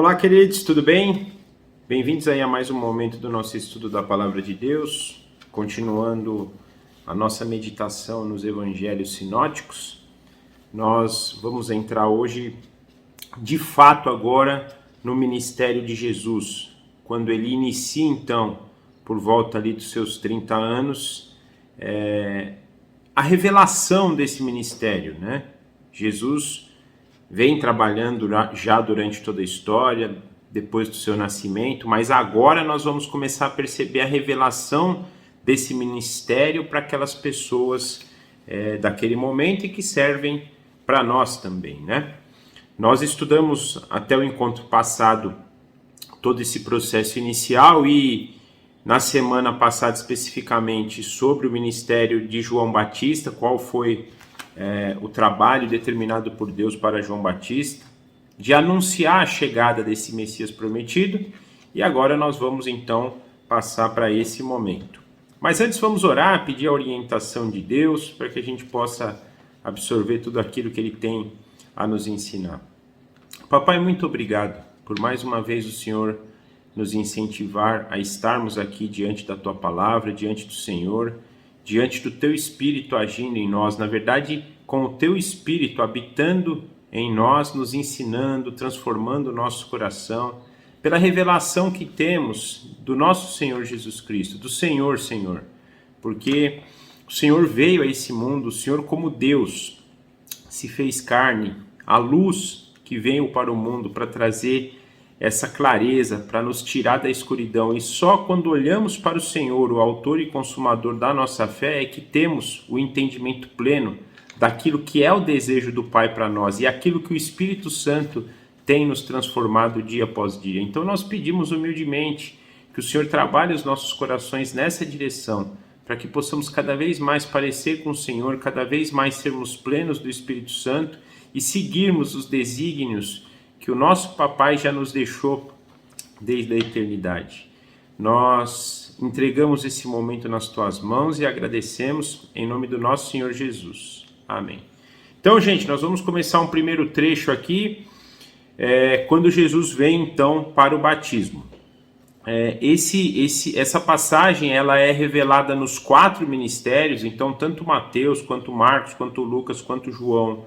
Olá, queridos, tudo bem? Bem-vindos aí a mais um momento do nosso estudo da Palavra de Deus, continuando a nossa meditação nos Evangelhos sinóticos. Nós vamos entrar hoje, de fato agora, no ministério de Jesus, quando ele inicia então, por volta ali dos seus 30 anos, a revelação desse ministério, né? Jesus vem trabalhando já durante toda a história, depois do seu nascimento, mas agora nós vamos começar a perceber a revelação desse ministério para aquelas pessoas daquele momento e que servem para nós também, né? Nós estudamos até o encontro passado todo esse processo inicial e na semana passada especificamente sobre o ministério de João Batista, qual foi o trabalho determinado por Deus para João Batista, de anunciar a chegada desse Messias prometido, e agora nós vamos então passar para esse momento. Mas antes vamos orar, pedir a orientação de Deus, para que a gente possa absorver tudo aquilo que Ele tem a nos ensinar. Papai, muito obrigado por mais uma vez o Senhor nos incentivar a estarmos aqui diante da Tua Palavra, diante do Senhor, diante do Teu Espírito agindo em nós, na verdade, com o Teu Espírito habitando em nós, nos ensinando, transformando o nosso coração, pela revelação que temos do nosso Senhor Jesus Cristo, do Senhor, porque o Senhor veio a esse mundo, o Senhor como Deus se fez carne, a luz que veio para o mundo para trazer essa clareza, para nos tirar da escuridão, e só quando olhamos para o Senhor, o autor e consumador da nossa fé, é que temos o entendimento pleno daquilo que é o desejo do Pai para nós e aquilo que o Espírito Santo tem nos transformado dia após dia. Então nós pedimos humildemente que o Senhor trabalhe os nossos corações nessa direção, para que possamos cada vez mais parecer com o Senhor, cada vez mais sermos plenos do Espírito Santo e seguirmos os desígnios que o nosso Papai já nos deixou desde a eternidade. Nós entregamos esse momento nas Tuas mãos e agradecemos em nome do nosso Senhor Jesus. Amém. Então, gente, nós vamos começar um primeiro trecho aqui, quando Jesus vem, então, para o batismo. Essa passagem ela é revelada nos 4 ministérios, então, tanto Mateus, quanto Marcos, quanto Lucas, quanto João,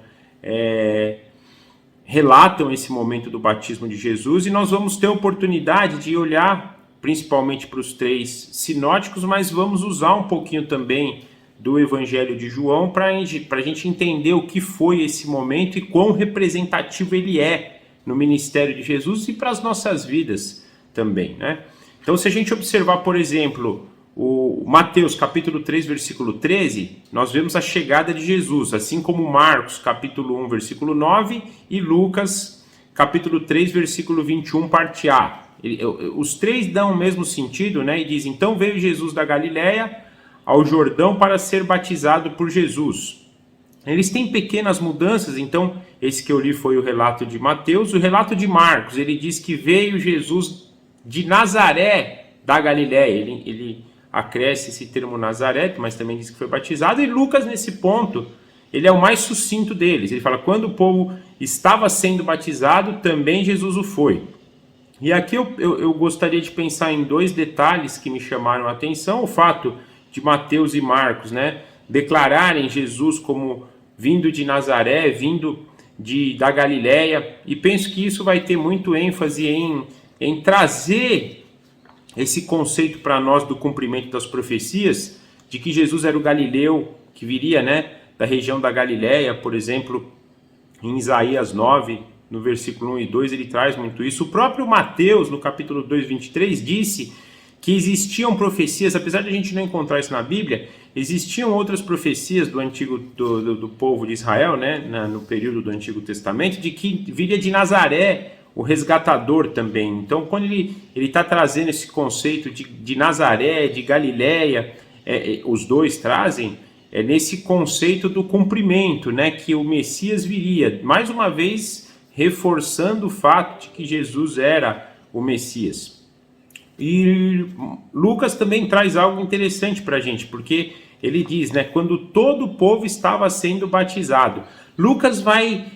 relatam esse momento do batismo de Jesus, e nós vamos ter a oportunidade de olhar principalmente para os 3 sinóticos, mas vamos usar um pouquinho também do Evangelho de João para a gente entender o que foi esse momento e quão representativo ele é no ministério de Jesus e para as nossas vidas também, né? Então, se a gente observar, por exemplo, o Mateus capítulo 3, versículo 13, nós vemos a chegada de Jesus, assim como Marcos capítulo 1, versículo 9 e Lucas capítulo 3, versículo 21, parte A. Os 3 dão o mesmo sentido, né? E diz: então veio Jesus da Galileia ao Jordão para ser batizado por Jesus. Eles têm pequenas mudanças, então esse que eu li foi o relato de Mateus. O relato de Marcos, ele diz que veio Jesus de Nazaré da Galileia, ele acresce esse termo Nazaré, mas também diz que foi batizado, e Lucas nesse ponto, ele é o mais sucinto deles, ele fala: quando o povo estava sendo batizado, também Jesus o foi. E aqui eu gostaria de pensar em 2 detalhes que me chamaram a atenção: o fato de Mateus e Marcos, né, declararem Jesus como vindo de Nazaré, vindo da Galileia, e penso que isso vai ter muito ênfase em trazer esse conceito para nós do cumprimento das profecias, de que Jesus era o Galileu, que viria, né, da região da Galileia, por exemplo, em Isaías 9, no versículo 1 e 2, ele traz muito isso. O próprio Mateus, no capítulo 2, 23, disse que existiam profecias, apesar de a gente não encontrar isso na Bíblia, existiam outras profecias do antigo do povo de Israel, né, no período do Antigo Testamento, de que viria de Nazaré o resgatador também. Então, quando ele está trazendo esse conceito de Nazaré, de Galileia, os dois trazem, nesse conceito do cumprimento, né, que o Messias viria, mais uma vez reforçando o fato de que Jesus era o Messias. E Lucas também traz algo interessante para a gente, porque ele diz, né, quando todo o povo estava sendo batizado. Lucas vai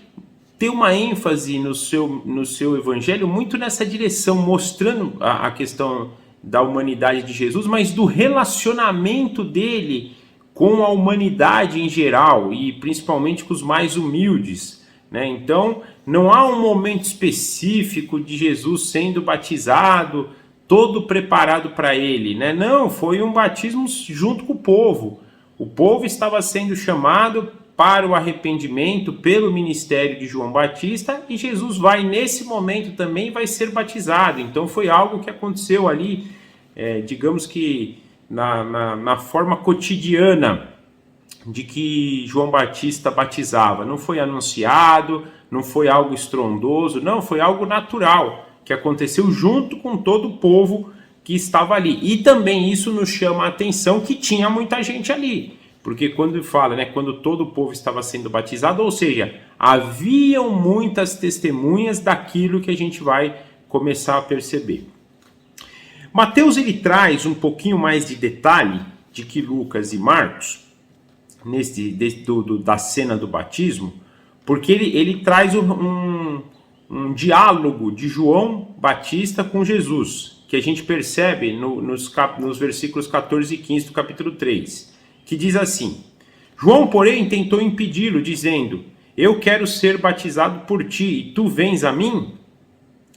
ter uma ênfase no seu evangelho muito nessa direção, mostrando a questão da humanidade de Jesus, mas do relacionamento dele com a humanidade em geral e principalmente com os mais humildes, né? Então, não há um momento específico de Jesus sendo batizado, todo preparado para ele, né? Não, foi um batismo junto com o povo. O povo estava sendo chamado para o arrependimento pelo ministério de João Batista e Jesus vai, nesse momento também, vai ser batizado. Então foi algo que aconteceu ali, digamos que na forma cotidiana de que João Batista batizava. Não foi anunciado, não foi algo estrondoso, não, foi algo natural, que aconteceu junto com todo o povo que estava ali. E também isso nos chama a atenção que tinha muita gente ali. Porque quando fala, né, quando todo o povo estava sendo batizado, ou seja, haviam muitas testemunhas daquilo que a gente vai começar a perceber. Mateus ele traz um pouquinho mais de detalhe de que Lucas e Marcos, da cena do batismo, porque ele traz um diálogo de João Batista com Jesus, que a gente percebe nos versículos 14 e 15 do capítulo 3. Que diz assim: João, porém, tentou impedi-lo, dizendo: eu quero ser batizado por ti, e tu vens a mim?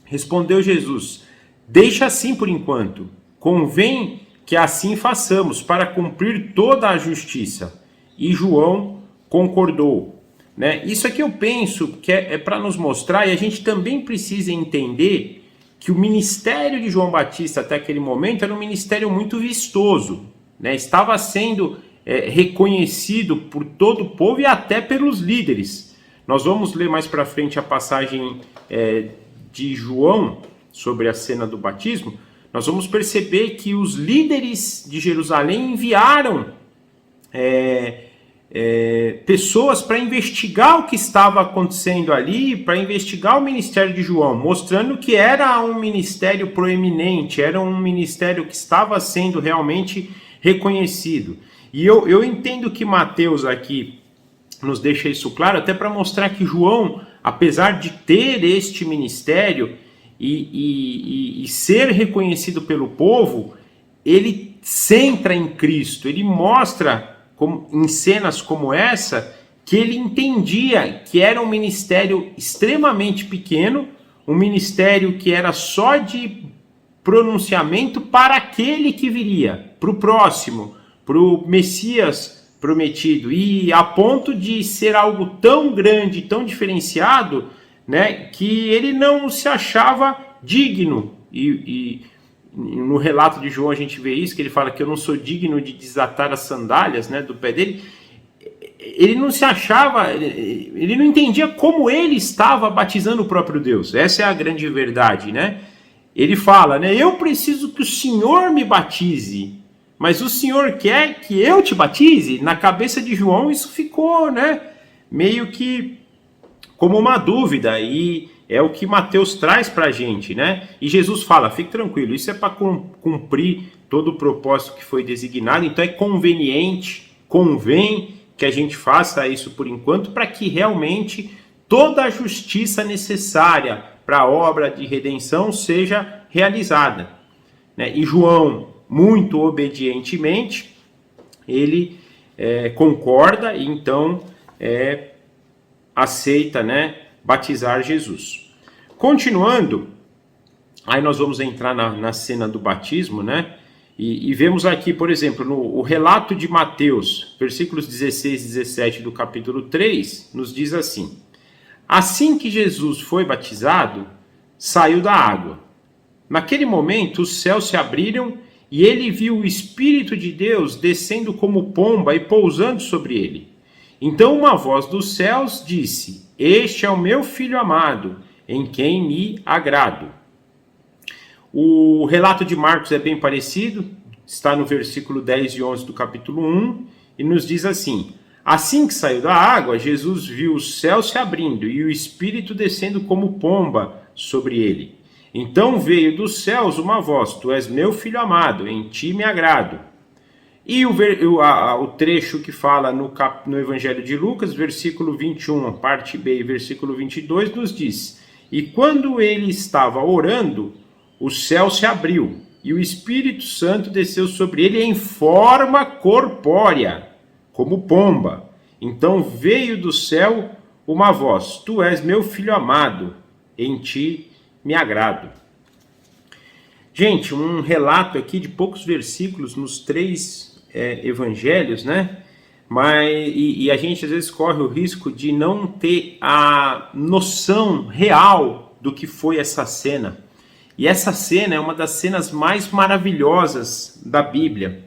Respondeu Jesus: deixa assim por enquanto, convém que assim façamos, para cumprir toda a justiça. E João concordou. Né? Isso aqui eu penso que é para nos mostrar, e a gente também precisa entender que o ministério de João Batista até aquele momento era um ministério muito vistoso, né? Estava sendo reconhecido por todo o povo e até pelos líderes. Nós vamos ler mais para frente a passagem de João sobre a cena do batismo. Nós vamos perceber que os líderes de Jerusalém enviaram pessoas para investigar o que estava acontecendo ali, para investigar o ministério de João, mostrando que era um ministério proeminente, era um ministério que estava sendo realmente reconhecido. E eu entendo que Mateus aqui nos deixa isso claro, até para mostrar que João, apesar de ter este ministério e ser reconhecido pelo povo, ele centra em Cristo, ele mostra em cenas como essa que ele entendia que era um ministério extremamente pequeno, um ministério que era só de pronunciamento para aquele que viria, para o próximo, para o Messias prometido, e a ponto de ser algo tão grande, tão diferenciado, né, que ele não se achava digno. E no relato de João a gente vê isso, que ele fala que eu não sou digno de desatar as sandálias, né, do pé dele. Ele não se achava, ele não entendia como ele estava batizando o próprio Deus. Essa é a grande verdade, né? Ele fala, né, eu preciso que o Senhor me batize, mas o Senhor quer que eu te batize? Na cabeça de João isso ficou, né, meio que como uma dúvida, e é o que Mateus traz para a gente, né? E Jesus fala, fique tranquilo, isso é para cumprir todo o propósito que foi designado, então é conveniente, convém que a gente faça isso por enquanto, para que realmente toda a justiça necessária para a obra de redenção seja realizada, né? E João, muito obedientemente, ele concorda e então aceita, né, batizar Jesus. Continuando, aí nós vamos entrar na cena do batismo, né? E vemos aqui, por exemplo, no relato de Mateus, versículos 16 e 17 do capítulo 3, nos diz assim: assim que Jesus foi batizado, saiu da água. Naquele momento, os céus se abriram e ele viu o Espírito de Deus descendo como pomba e pousando sobre ele. Então uma voz dos céus disse: este é o meu Filho amado, em quem me agrado. O relato de Marcos é bem parecido, está no versículo 10 e 11 do capítulo 1, e nos diz assim: assim que saiu da água, Jesus viu o céu se abrindo e o Espírito descendo como pomba sobre ele. Então veio dos céus uma voz: tu és meu Filho amado, em ti me agrado. E o trecho que fala no Evangelho de Lucas, versículo 21, parte B, e versículo 22, nos diz: E quando ele estava orando, o céu se abriu, e o Espírito Santo desceu sobre ele em forma corpórea, como pomba. Então veio do céu uma voz: Tu és meu filho amado, em ti me agrado. Gente, um relato aqui de poucos versículos nos três evangelhos, né? E a gente às vezes corre o risco de não ter a noção real do que foi essa cena. E essa cena é uma das cenas mais maravilhosas da Bíblia,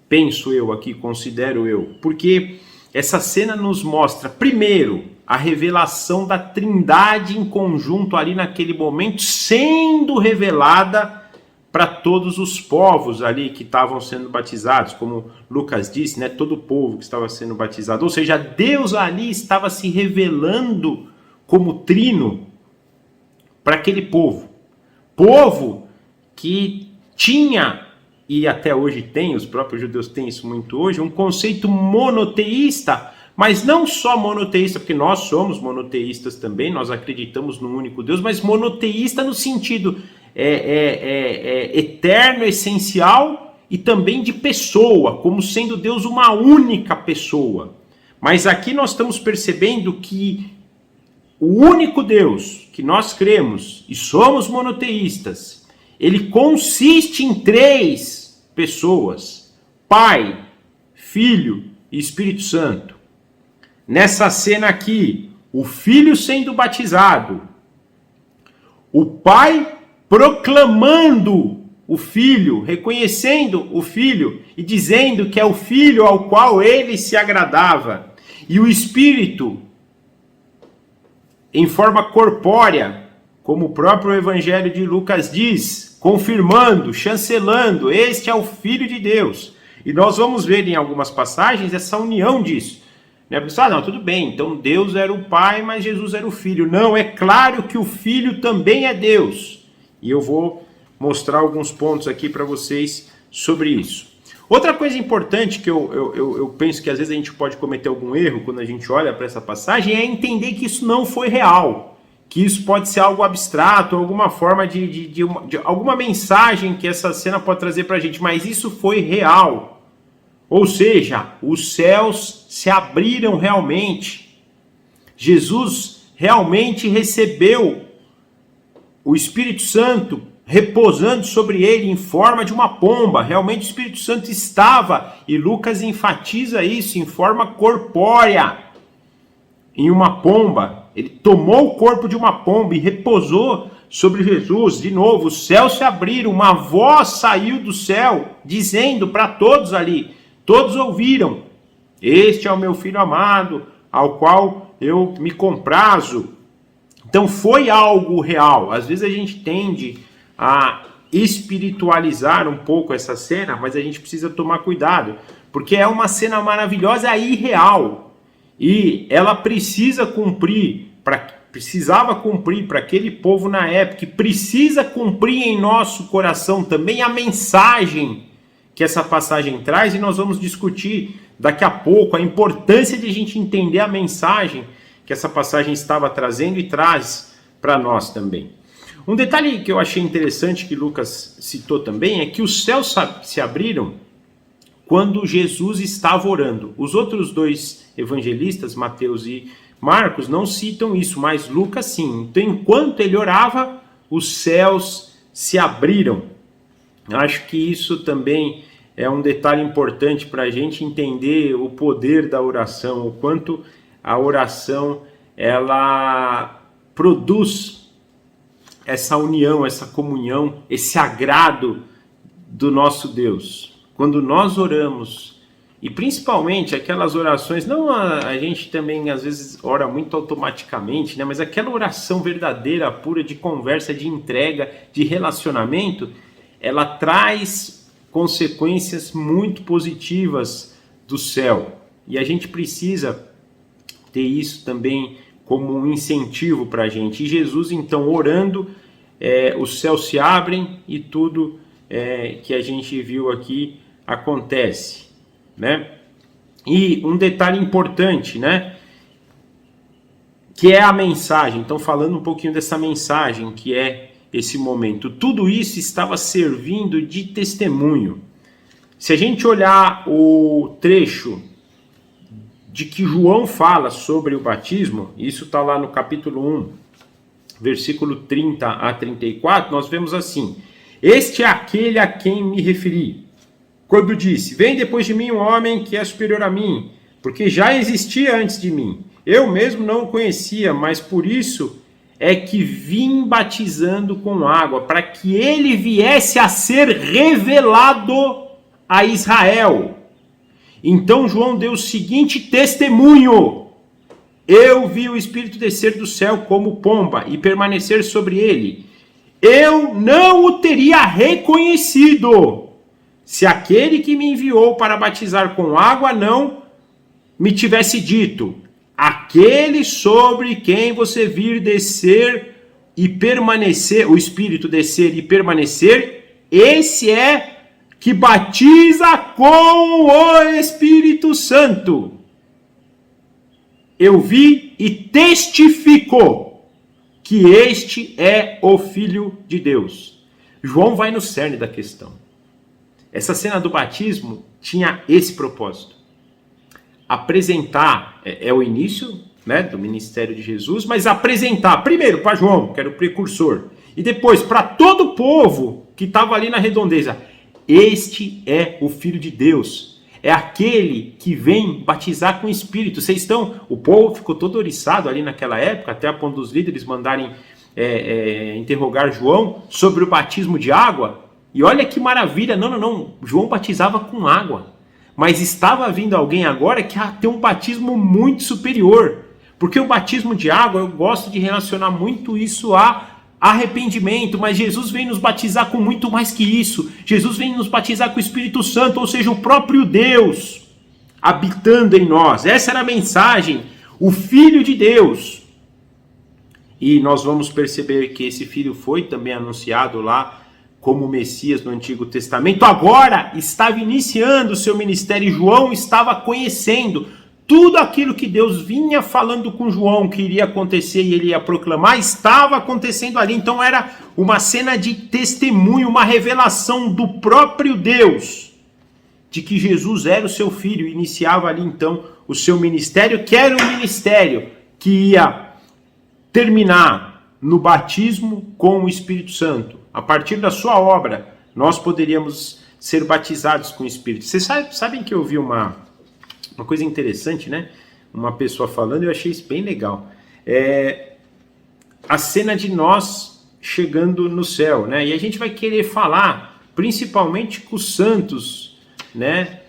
penso eu aqui, considero eu, porque essa cena nos mostra, primeiro, a revelação da Trindade em conjunto ali naquele momento, sendo revelada para todos os povos ali que estavam sendo batizados, como Lucas disse, né, todo o povo que estava sendo batizado. Ou seja, Deus ali estava se revelando como trino para aquele povo. Povo que tinha, e até hoje tem, os próprios judeus têm isso muito hoje, um conceito monoteísta, mas não só monoteísta, porque nós somos monoteístas também, nós acreditamos num único Deus, mas monoteísta no sentido eterno, essencial e também de pessoa, como sendo Deus uma única pessoa. Mas aqui nós estamos percebendo que o único Deus que nós cremos e somos monoteístas, ele consiste em três pessoas: Pai, Filho e Espírito Santo. Nessa cena aqui, o Filho sendo batizado, o Pai proclamando o Filho, reconhecendo o Filho e dizendo que é o Filho ao qual ele se agradava, e o Espírito em forma corpórea, como o próprio Evangelho de Lucas diz, confirmando, chancelando, este é o Filho de Deus. E nós vamos ver em algumas passagens essa união disso. Né? Porque, não, tudo bem, então Deus era o Pai, mas Jesus era o Filho. Não, é claro que o Filho também é Deus. E eu vou mostrar alguns pontos aqui para vocês sobre isso. Outra coisa importante que eu penso que às vezes a gente pode cometer algum erro quando a gente olha para essa passagem é entender que isso não foi real, que isso pode ser algo abstrato, alguma forma de alguma mensagem que essa cena pode trazer para a gente, mas isso foi real. Ou seja, os céus se abriram realmente. Jesus realmente recebeu o Espírito Santo repousando sobre ele em forma de uma pomba. Realmente o Espírito Santo estava, e Lucas enfatiza isso, em forma corpórea, em uma pomba. Ele tomou o corpo de uma pomba e repousou sobre Jesus. De novo, os céus se abriram, uma voz saiu do céu, dizendo para todos ali, todos ouviram: este é o meu Filho amado, ao qual eu me comprazo. Então foi algo real. Às vezes a gente tende a espiritualizar um pouco essa cena, mas a gente precisa tomar cuidado, porque é uma cena maravilhosa e real, e ela precisava cumprir para aquele povo na época, e precisa cumprir em nosso coração também a mensagem que essa passagem traz, e nós vamos discutir daqui a pouco a importância de a gente entender a mensagem que essa passagem estava trazendo e traz para nós também. Um detalhe que eu achei interessante que Lucas citou também é que os céus se abriram quando Jesus estava orando. Os outros dois evangelistas, Mateus e Marcos, não citam isso, mas Lucas sim. Então, enquanto ele orava, os céus se abriram. Acho que isso também é um detalhe importante para a gente entender o poder da oração, o quanto a oração ela produz essa união, essa comunhão, esse agrado do nosso Deus. Quando nós oramos, e principalmente aquelas orações, não a gente também às vezes ora muito automaticamente, né? Mas aquela oração verdadeira, pura, de conversa, de entrega, de relacionamento, ela traz consequências muito positivas do céu. E a gente precisa ter isso também como um incentivo para a gente. E Jesus, então, orando, os céus se abrem e tudo que a gente viu aqui acontece. né? E um detalhe importante, né? Que é a mensagem. Então, falando um pouquinho dessa mensagem, que é esse momento. Tudo isso estava servindo de testemunho. Se a gente olhar o trecho de que João fala sobre o batismo, isso está lá no capítulo 1, versículo 30 a 34, nós vemos assim: este é aquele a quem me referi, quando disse, vem depois de mim um homem que é superior a mim, porque já existia antes de mim. Eu mesmo não o conhecia, mas por isso é que vim batizando com água, para que ele viesse a ser revelado a Israel. Então João deu o seguinte testemunho: eu vi o Espírito descer do céu como pomba e permanecer sobre ele. Eu não o teria reconhecido se aquele que me enviou para batizar com água não me tivesse dito, aquele sobre quem você vir descer e permanecer, o Espírito descer e permanecer, esse é que batiza com o Espírito Santo. Eu vi e testifico que este é o Filho de Deus. João vai no cerne da questão. Essa cena do batismo tinha esse propósito. Apresentar, é o início, né, do ministério de Jesus, mas apresentar primeiro para João, que era o precursor, e depois para todo o povo que estava ali na redondeza. Este é o Filho de Deus. É aquele que vem batizar com o Espírito. Vocês estão... O povo ficou todo oriçado ali naquela época, até a ponto dos líderes mandarem interrogar João sobre o batismo de água. E olha que maravilha. Não. João batizava com água. Mas estava vindo alguém agora que tem um batismo muito superior. Porque o batismo de água, eu gosto de relacionar muito isso a arrependimento, mas Jesus vem nos batizar com muito mais que isso. Jesus vem nos batizar com o Espírito Santo, ou seja, o próprio Deus habitando em nós. Essa era a mensagem, o Filho de Deus. E nós vamos perceber que esse Filho foi também anunciado lá como Messias no Antigo Testamento. Agora estava iniciando o seu ministério e João estava conhecendo tudo aquilo que Deus vinha falando com João que iria acontecer e ele ia proclamar, estava acontecendo ali. Então era uma cena de testemunho, uma revelação do próprio Deus, de que Jesus era o seu filho. Iniciava ali então o seu ministério, que era um ministério que ia terminar no batismo com o Espírito Santo. A partir da sua obra, nós poderíamos ser batizados com o Espírito. Vocês sabem que eu vi uma coisa interessante, né? Uma pessoa falando, eu achei isso bem legal. A cena de nós chegando no céu, né? E a gente vai querer falar, principalmente com os santos, né?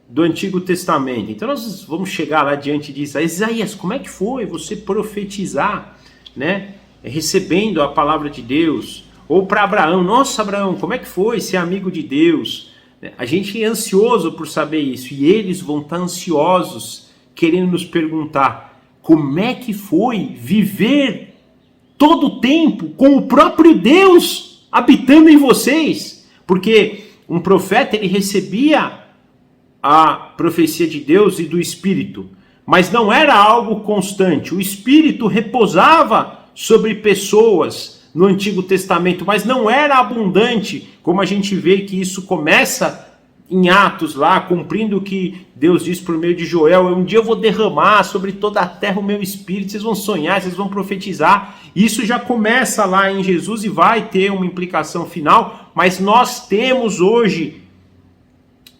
Do Antigo Testamento. Então nós vamos chegar lá diante de Isaías. Como é que foi você profetizar, né? Recebendo a palavra de Deus? Ou para Abraão, nossa Abraão, como é que foi ser amigo de Deus? A gente é ansioso por saber isso, e eles vão estar ansiosos, querendo nos perguntar como é que foi viver todo o tempo com o próprio Deus habitando em vocês. Porque um profeta, ele recebia a profecia de Deus e do Espírito, mas não era algo constante. O Espírito repousava sobre pessoas no Antigo Testamento, mas não era abundante, como a gente vê que isso começa em Atos lá, cumprindo o que Deus diz por meio de Joel: um dia eu vou derramar sobre toda a terra o meu Espírito, vocês vão sonhar, vocês vão profetizar. Isso já começa lá em Jesus e vai ter uma implicação final, mas nós temos hoje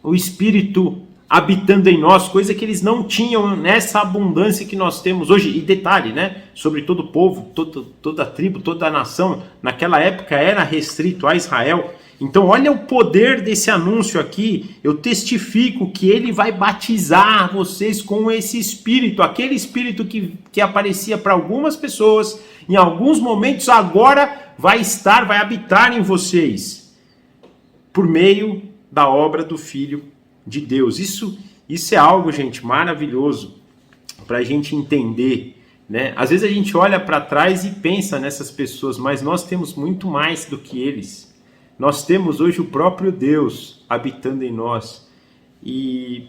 o Espírito habitando em nós, coisa que eles não tinham nessa abundância que nós temos hoje. E detalhe, né? Sobre todo o povo, toda a tribo, toda a nação, naquela época era restrito a Israel. Então olha o poder desse anúncio aqui. Eu testifico que ele vai batizar vocês com esse Espírito. Aquele Espírito que aparecia para algumas pessoas em alguns momentos, agora vai habitar em vocês, por meio da obra do Filho de Deus. Isso é algo, gente, maravilhoso para a gente entender, né? Às vezes a gente olha para trás e pensa nessas pessoas, mas nós temos muito mais do que eles, Nós temos hoje o próprio Deus habitando em nós. E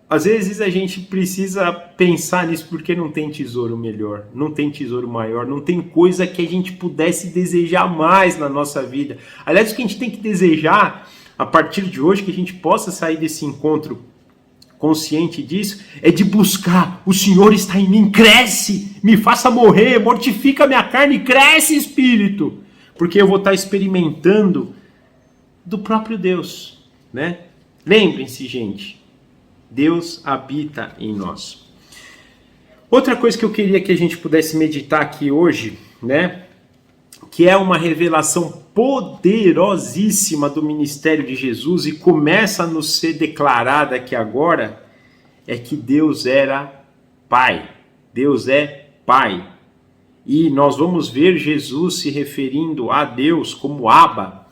às vezes a gente precisa pensar nisso porque não tem tesouro melhor, não tem tesouro maior, não tem coisa que a gente pudesse desejar mais na nossa vida. Aliás, o que a gente tem que desejar a partir de hoje, que a gente possa sair desse encontro consciente disso, é de buscar: o Senhor está em mim, cresce, me faça morrer, mortifica minha carne, cresce, Espírito, porque eu vou estar experimentando do próprio Deus, né? Lembrem-se, gente, Deus habita em nós. Outra coisa que eu queria que a gente pudesse meditar aqui hoje, né, que é uma revelação poderosíssima do ministério de Jesus e começa a nos ser declarada aqui agora, é que Deus era Pai. Deus é Pai. E nós vamos ver Jesus se referindo a Deus como Abba,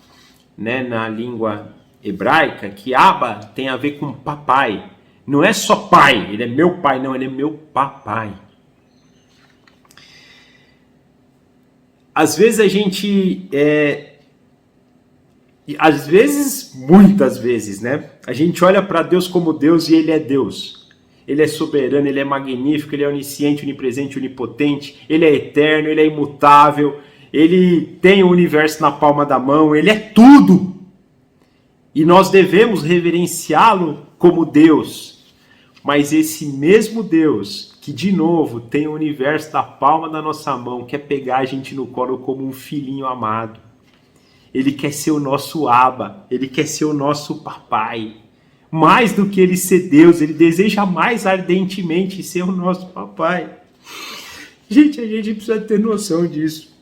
né, na língua hebraica, que Abba tem a ver com papai. Não é só pai, ele é meu pai, não, ele é meu papai. Às vezes a gente, muitas vezes, né? A gente olha para Deus como Deus e Ele é Deus. Ele é soberano, Ele é magnífico, Ele é onisciente, onipresente, onipotente, Ele é eterno, Ele é imutável, Ele tem o universo na palma da mão, Ele é tudo. E nós devemos reverenciá-lo como Deus. Mas esse mesmo Deus, que de novo tem o universo na palma da nossa mão, quer pegar a gente no colo como um filhinho amado. Ele quer ser o nosso Abba, ele quer ser o nosso papai. Mais do que ele ser Deus, ele deseja mais ardentemente ser o nosso papai. Gente, a gente precisa ter noção disso.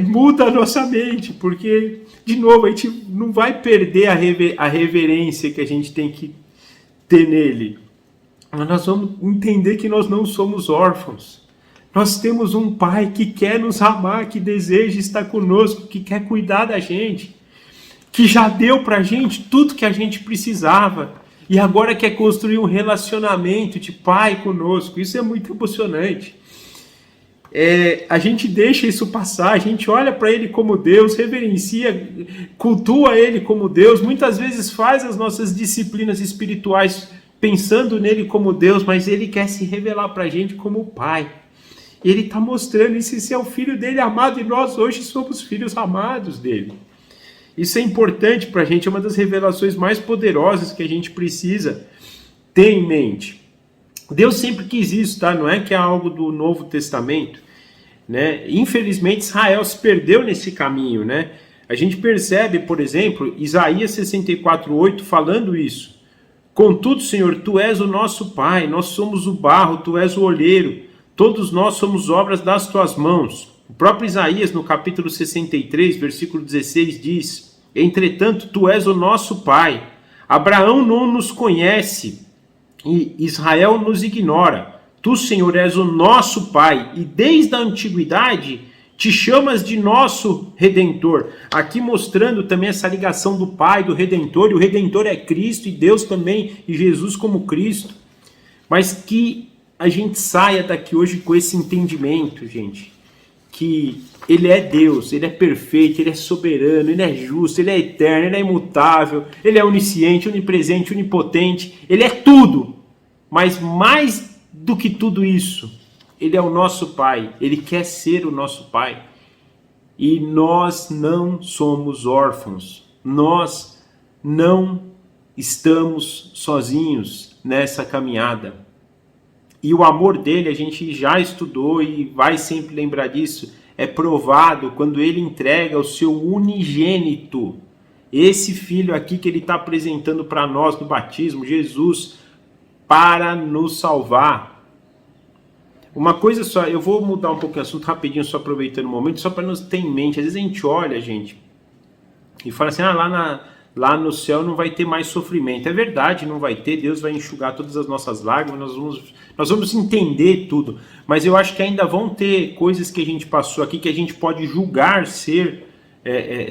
Muda a nossa mente, porque, de novo, a gente não vai perder a reverência que a gente tem que ter nele. Mas nós vamos entender que nós não somos órfãos. Nós temos um Pai que quer nos amar, que deseja estar conosco, que quer cuidar da gente, que já deu pra gente tudo que a gente precisava e agora quer construir um relacionamento de Pai conosco. Isso é muito emocionante. A gente deixa isso passar, a gente olha para Ele como Deus, reverencia, cultua Ele como Deus, muitas vezes faz as nossas disciplinas espirituais pensando nele como Deus, mas Ele quer se revelar para a gente como Pai. Ele está mostrando isso, esse é o Filho dele amado, e nós hoje somos filhos amados dele. Isso é importante para a gente, é uma das revelações mais poderosas que a gente precisa ter em mente. Deus sempre quis isso, tá? Não é que é algo do Novo Testamento, né? Infelizmente Israel se perdeu nesse caminho, né? A gente percebe, por exemplo, Isaías 64:8 falando isso. Contudo, Senhor, Tu és o nosso Pai, nós somos o barro, Tu és o olheiro, todos nós somos obras das Tuas mãos. O próprio Isaías, no capítulo 63, versículo 16, diz: Entretanto, Tu és o nosso Pai. Abraão não nos conhece e Israel nos ignora. Tu, Senhor, és o nosso Pai e desde a antiguidade te chamas de nosso Redentor. Aqui mostrando também essa ligação do Pai, do Redentor, e o Redentor é Cristo, e Deus também, e Jesus como Cristo. Mas que a gente saia daqui hoje com esse entendimento, gente, que Ele é Deus, Ele é perfeito, Ele é soberano, Ele é justo, Ele é eterno, Ele é imutável, Ele é onisciente, onipresente, onipotente, Ele é tudo. Mas mais do que tudo isso, Ele é o nosso Pai, Ele quer ser o nosso Pai. E nós não somos órfãos, nós não estamos sozinhos nessa caminhada. E o amor dele, a gente já estudou e vai sempre lembrar disso, é provado quando ele entrega o seu unigênito. Esse filho aqui que ele está apresentando para nós no batismo, Jesus, para nos salvar. Uma coisa só, eu vou mudar um pouco o assunto rapidinho, só aproveitando o momento, só para nos ter em mente. Às vezes a gente olha, gente, e fala assim, lá no céu não vai ter mais sofrimento. É verdade, não vai ter, Deus vai enxugar todas as nossas lágrimas, nós vamos entender tudo. Mas eu acho que ainda vão ter coisas que a gente passou aqui, que a gente pode julgar ser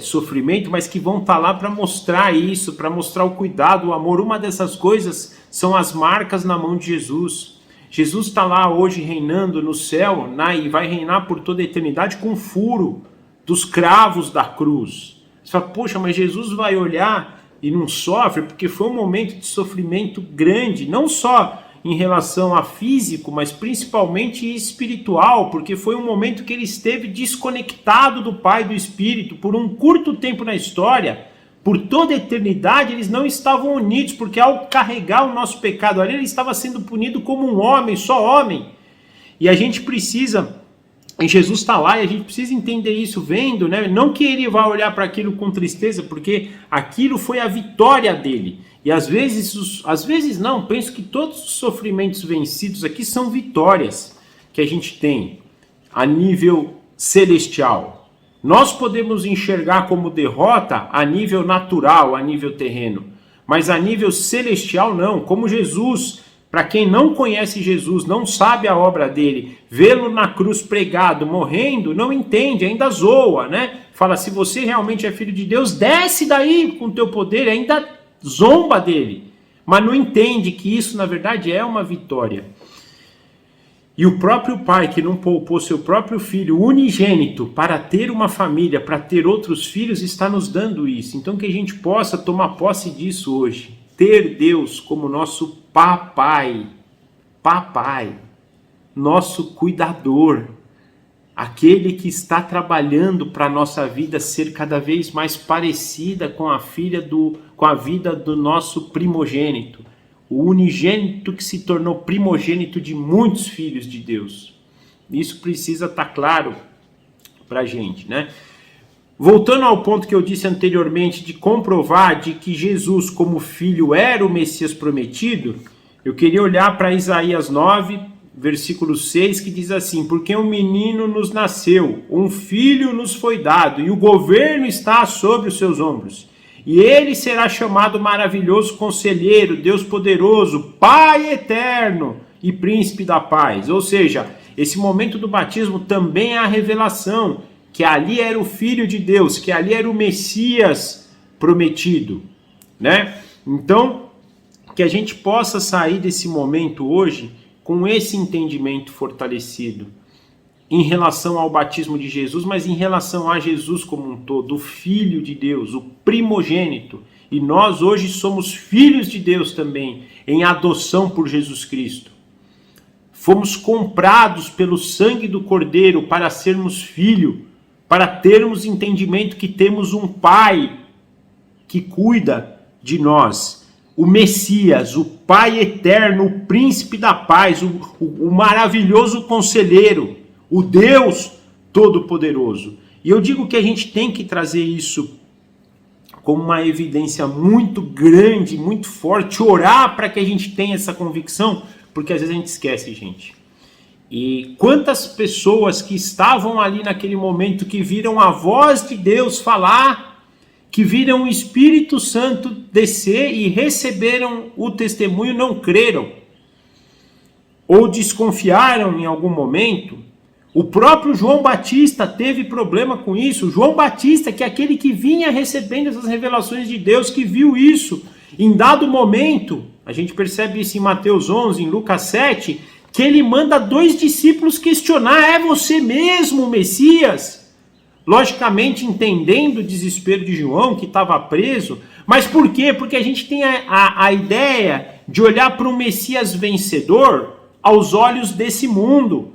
sofrimento, mas que vão estar lá para mostrar isso, para mostrar o cuidado, o amor. Uma dessas coisas são as marcas na mão de Jesus. Jesus está lá hoje reinando no céu, e vai reinar por toda a eternidade com o furo dos cravos da cruz. Você fala, poxa, mas Jesus vai olhar e não sofre, porque foi um momento de sofrimento grande, não só em relação a físico, mas principalmente espiritual, porque foi um momento que ele esteve desconectado do Pai e do Espírito por um curto tempo na história. Por toda a eternidade eles não estavam unidos, porque ao carregar o nosso pecado ali, ele estava sendo punido como um homem, só homem. E a gente precisa, e Jesus está lá, e a gente precisa entender isso vendo, né? Não que ele vá olhar para aquilo com tristeza, porque aquilo foi a vitória dele. E às vezes não, penso que todos os sofrimentos vencidos aqui são vitórias que a gente tem a nível celestial. Nós podemos enxergar como derrota a nível natural, a nível terreno, mas a nível celestial não. Como Jesus, para quem não conhece Jesus, não sabe a obra dele, vê-lo na cruz pregado, morrendo, não entende, ainda zoa, né? Fala, se você realmente é filho de Deus, desce daí com o teu poder, ainda zomba dele, mas não entende que isso na verdade é uma vitória. E o próprio Pai que não poupou seu próprio filho unigênito para ter uma família, para ter outros filhos, está nos dando isso. Então que a gente possa tomar posse disso hoje, ter Deus como nosso papai, nosso cuidador, aquele que está trabalhando para a nossa vida ser cada vez mais parecida com a vida do nosso primogênito, o unigênito que se tornou primogênito de muitos filhos de Deus. Isso precisa estar claro para a gente, né? Voltando ao ponto que eu disse anteriormente de comprovar de que Jesus como filho era o Messias prometido, eu queria olhar para Isaías 9, versículo 6, que diz assim: porque um menino nos nasceu, um filho nos foi dado, e o governo está sobre os seus ombros. E ele será chamado Maravilhoso Conselheiro, Deus Poderoso, Pai Eterno e Príncipe da Paz. Ou seja, esse momento do batismo também é a revelação que ali era o Filho de Deus, que ali era o Messias prometido, né? Então, que a gente possa sair desse momento hoje com esse entendimento fortalecido em relação ao batismo de Jesus, mas em relação a Jesus como um todo, o Filho de Deus, o primogênito. E nós hoje somos filhos de Deus também, em adoção por Jesus Cristo. Fomos comprados pelo sangue do Cordeiro para sermos filho, para termos entendimento que temos um Pai que cuida de nós. O Messias, o Pai Eterno, o Príncipe da Paz, o maravilhoso Conselheiro, o Deus Todo-Poderoso. E eu digo que a gente tem que trazer isso como uma evidência muito grande, muito forte, orar para que a gente tenha essa convicção, porque às vezes a gente esquece, gente. E quantas pessoas que estavam ali naquele momento, que viram a voz de Deus falar, que viram o Espírito Santo descer e receberam o testemunho, não creram, ou desconfiaram em algum momento. O próprio João Batista teve problema com isso. João Batista, que é aquele que vinha recebendo essas revelações de Deus, que viu isso. Em dado momento, a gente percebe isso em Mateus 11, em Lucas 7, que ele manda 2 discípulos questionar: é você mesmo o Messias? Logicamente entendendo o desespero de João, que estava preso. Mas por quê? Porque a gente tem a ideia de olhar para um Messias vencedor aos olhos desse mundo.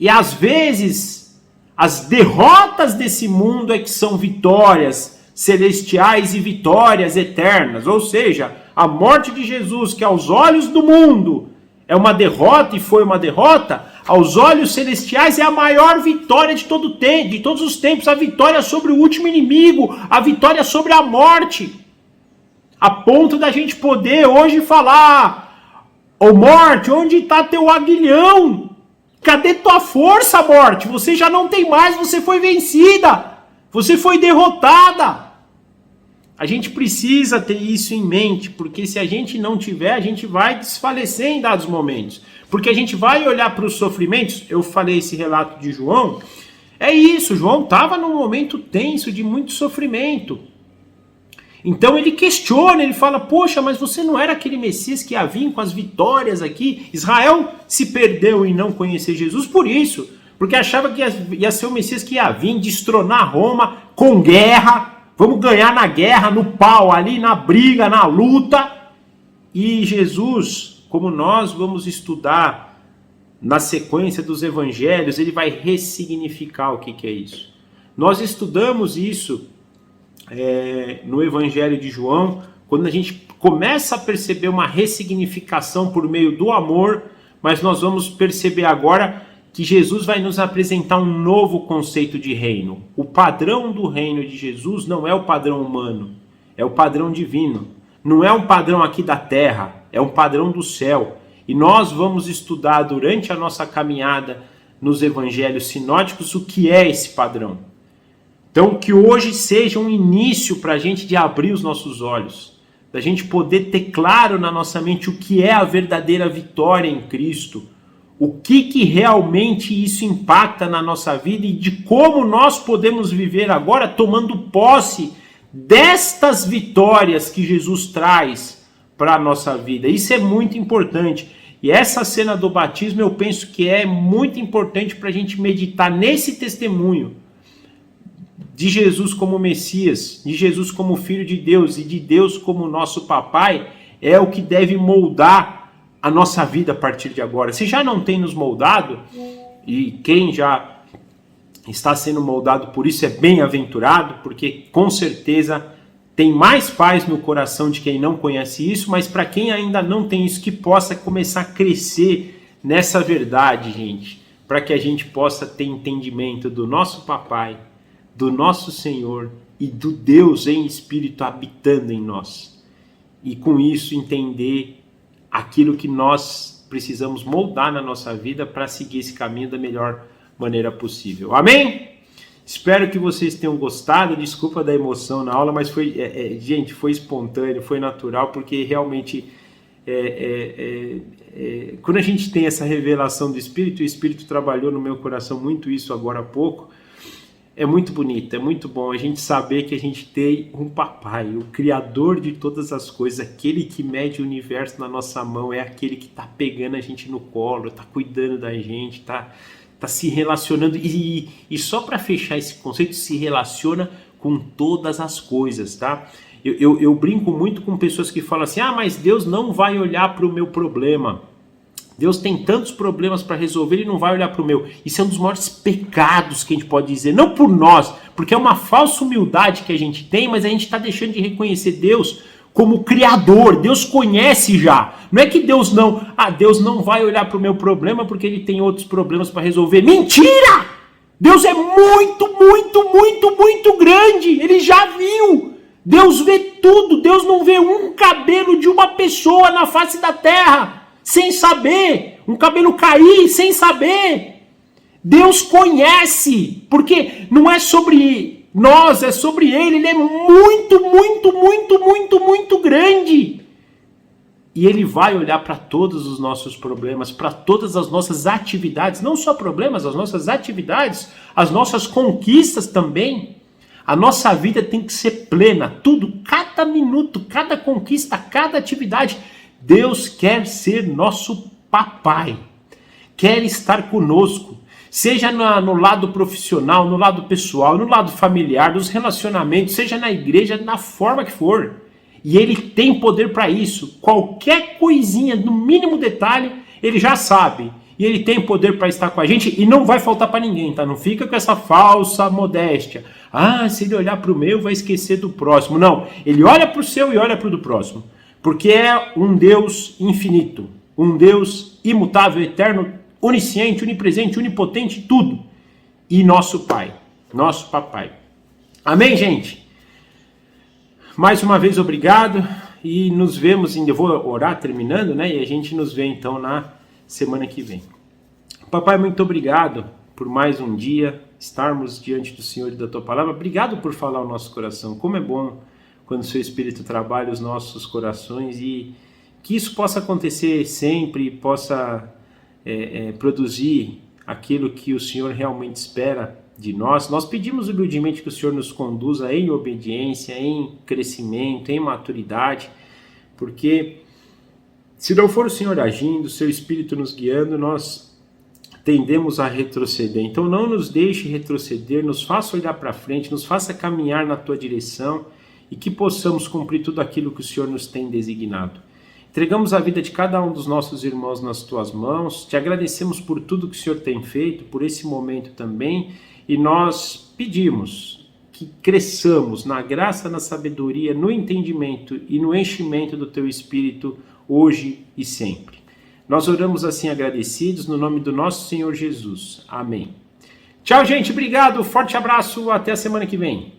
E às vezes, as derrotas desse mundo é que são vitórias celestiais e vitórias eternas. Ou seja, a morte de Jesus, que aos olhos do mundo é uma derrota e foi uma derrota, aos olhos celestiais é a maior vitória de todos os tempos, a vitória sobre o último inimigo, a vitória sobre a morte. A ponto da gente poder hoje falar: ô morte, onde está teu aguilhão? Cadê tua força, morte? Você já não tem mais, você foi vencida. Você foi derrotada. A gente precisa ter isso em mente, porque se a gente não tiver, a gente vai desfalecer em dados momentos. Porque a gente vai olhar para os sofrimentos. Eu falei esse relato de João. É isso, João estava num momento tenso de muito sofrimento. Então ele questiona, ele fala: poxa, mas você não era aquele Messias que ia vir com as vitórias aqui? Israel se perdeu em não conhecer Jesus por isso, porque achava que ia ser o Messias que ia vir destronar Roma com guerra, Vamos ganhar na guerra, no pau, ali na briga, na luta. E Jesus, como nós vamos estudar na sequência dos evangelhos, ele vai ressignificar o que é isso. Nós estudamos isso no Evangelho de João, quando a gente começa a perceber uma ressignificação por meio do amor, mas nós vamos perceber agora que Jesus vai nos apresentar um novo conceito de reino. O padrão do reino de Jesus não é o padrão humano, é o padrão divino. Não é um padrão aqui da terra, é um padrão do céu. E nós vamos estudar durante a nossa caminhada nos evangelhos sinóticos o que é esse padrão. Então, que hoje seja um início para a gente de abrir os nossos olhos, da gente poder ter claro na nossa mente o que é a verdadeira vitória em Cristo, o que realmente isso impacta na nossa vida e de como nós podemos viver agora tomando posse destas vitórias que Jesus traz para a nossa vida. Isso é muito importante. E essa cena do batismo eu penso que é muito importante para a gente meditar nesse testemunho de Jesus como Messias, de Jesus como Filho de Deus e de Deus como nosso papai, é o que deve moldar a nossa vida a partir de agora. Se já não tem nos moldado, e quem já está sendo moldado por isso é bem-aventurado, porque com certeza tem mais paz no coração de quem não conhece isso, mas para quem ainda não tem isso, que possa começar a crescer nessa verdade, gente, para que a gente possa ter entendimento do nosso papai, do nosso Senhor e do Deus em espírito habitando em nós. E com isso entender aquilo que nós precisamos moldar na nossa vida para seguir esse caminho da melhor maneira possível. Amém? Espero que vocês tenham gostado. Desculpa da emoção na aula, mas foi, gente, foi espontâneo, foi natural, porque realmente quando a gente tem essa revelação do Espírito, o Espírito trabalhou no meu coração muito isso agora há pouco. É muito bonito, é muito bom a gente saber que a gente tem um papai, o Criador de todas as coisas, aquele que mede o universo na nossa mão, é aquele que está pegando a gente no colo, está cuidando da gente, está se relacionando. E só para fechar esse conceito, se relaciona com todas as coisas, tá? Eu brinco muito com pessoas que falam assim, mas Deus não vai olhar para o meu problema. Deus tem tantos problemas para resolver e não vai olhar para o meu. Isso é um dos maiores pecados que a gente pode dizer. Não por nós, porque é uma falsa humildade que a gente tem, mas a gente está deixando de reconhecer Deus como Criador. Deus conhece já. Não é que Deus não vai olhar para o meu problema porque ele tem outros problemas para resolver. Mentira! Deus é muito, muito, muito, muito grande. Ele já viu. Deus vê tudo. Deus não vê um cabelo de uma pessoa na face da terra sem saber, um cabelo cair sem saber. Deus conhece, porque não é sobre nós, é sobre Ele. Ele é muito, muito, muito, muito, muito grande. E Ele vai olhar para todos os nossos problemas, para todas as nossas atividades, não só problemas, as nossas atividades, as nossas conquistas também. A nossa vida tem que ser plena, tudo, cada minuto, cada conquista, cada atividade. Deus quer ser nosso papai, quer estar conosco, seja no lado profissional, no lado pessoal, no lado familiar, nos relacionamentos, seja na igreja, na forma que for. E Ele tem poder para isso. Qualquer coisinha, no mínimo detalhe, Ele já sabe. E Ele tem poder para estar com a gente e não vai faltar para ninguém, tá? Não fica com essa falsa modéstia. Se Ele olhar para o meu, vai esquecer do próximo. Não, Ele olha para o seu e olha para o do próximo. Porque é um Deus infinito, um Deus imutável, eterno, onisciente, onipresente, onipotente, tudo. E nosso Pai, nosso papai. Amém, gente? Mais uma vez, obrigado. E nos vemos, eu vou orar terminando, né? E a gente nos vê então na semana que vem. Papai, muito obrigado por mais um dia estarmos diante do Senhor e da Tua Palavra. Obrigado por falar o nosso coração. Como é bom quando o Seu Espírito trabalha os nossos corações e que isso possa acontecer sempre, possa produzir aquilo que o Senhor realmente espera de nós. Nós pedimos humildemente que o Senhor nos conduza em obediência, em crescimento, em maturidade, porque se não for o Senhor agindo, o Seu Espírito nos guiando, nós tendemos a retroceder. Então não nos deixe retroceder, nos faça olhar para frente, nos faça caminhar na tua direção e que possamos cumprir tudo aquilo que o Senhor nos tem designado. Entregamos a vida de cada um dos nossos irmãos nas tuas mãos, te agradecemos por tudo que o Senhor tem feito, por esse momento também, e nós pedimos que cresçamos na graça, na sabedoria, no entendimento e no enchimento do teu Espírito hoje e sempre. Nós oramos assim agradecidos no nome do nosso Senhor Jesus. Amém. Tchau, gente. Obrigado. Forte abraço. Até a semana que vem.